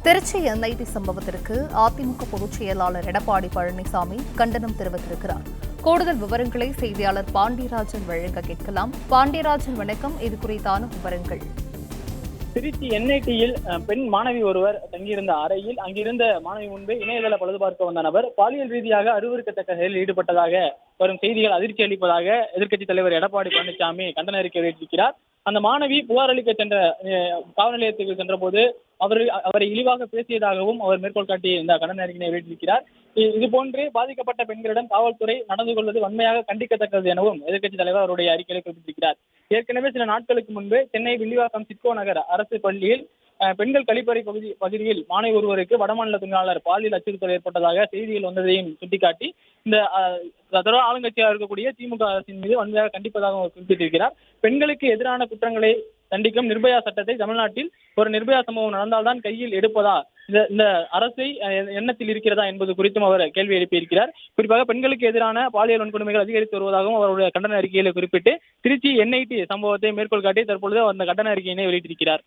Trichy NIT சம்பவத்திற்கு அதிமுக பொதுச் செயலாளர் எடப்பாடி பழனிசாமி கண்டனம் தெரிவித்திருக்கிறார். கூடுதல் விவரங்களை செய்தியாளர் பாண்டியராஜன் வழங்க கேட்கலாம். பாண்டியராஜன், வணக்கம். இது குறித்தான விவரங்கள். திருச்சி என்ஐடியில் பெண் மாணவி ஒருவர் தங்கியிருந்த அறையில் அங்கிருந்த மாணவி முன்பே இணையதள பழுது பார்க்க வந்த நபர் பாலியல் ரீதியாக அருவருக்கத்தக்க செயலில் ஈடுபட்டதாக வரும் செய்திகள் அதிர்ச்சி அளிப்பதாக எதிர்க்கட்சித் தலைவர் எடப்பாடி பழனிசாமி கண்டன அறிக்கை வெளியிட்டிருக்கிறார். அந்த மாணவி புகார் அளிக்க சென்ற காவல் நிலையத்துக்கு சென்ற போது அவரை இழிவாக பேசியதாகவும் அவர் மேற்கோள் காட்டி இந்த கண்டன அறிக்கையை வெளியிட்டிருக்கிறார். இதுபோன்று பாதிக்கப்பட்ட பெண்களிடம் காவல்துறை நடந்து கொள்வது வன்மையாக கண்டிக்கத்தக்கது எனவும் எதிர்க்கட்சித் தலைவர் அவருடைய அறிக்கையில் குறிப்பிட்டிருக்கிறார். ஏற்கனவே சில நாட்களுக்கு முன்பு சென்னை வில்லிவாக்கம் சிட்கோ நகர் அரசு பள்ளியில் பெண்கள் கழிப்பறை பகுதியில் மாணவி ஒருவருக்கு வடமாநில தொழிலாளர் பாலியல் அச்சுறுத்தல் ஏற்பட்டதாக செய்திகள் வந்ததையும் சுட்டிக்காட்டி இந்த ஆளுங்கட்சியாக இருக்கக்கூடிய திமுக அரசின் மீது வன்மையாக கண்டிப்பதாக அவர் குறிப்பிட்டிருக்கிறார். பெண்களுக்கு எதிரான குற்றங்களை தண்டிக்கும் நிர்பயா சட்டத்தை தமிழ்நாட்டில் ஒரு நிர்பயா சம்பவம் நடந்தால்தான் கையில் எடுப்பதா, இந்த அரசை எண்ணத்தில் இருக்கிறதா என்பது குறித்தும் அவர் கேள்வி எழுப்பியிருக்கிறார். குறிப்பாக பெண்களுக்கு எதிரான பாலியல் வன்கொடுமைகள் அதிகரித்து வருவதாகவும் அவருடைய கண்டன அறிக்கையில் குறிப்பிட்டு திருச்சி என்ஐடி சம்பவத்தை மேற்கோள் காட்டி தற்பொழுது அந்த கண்டன அறிக்கையினை வெளியிட்டிருக்கிறார்.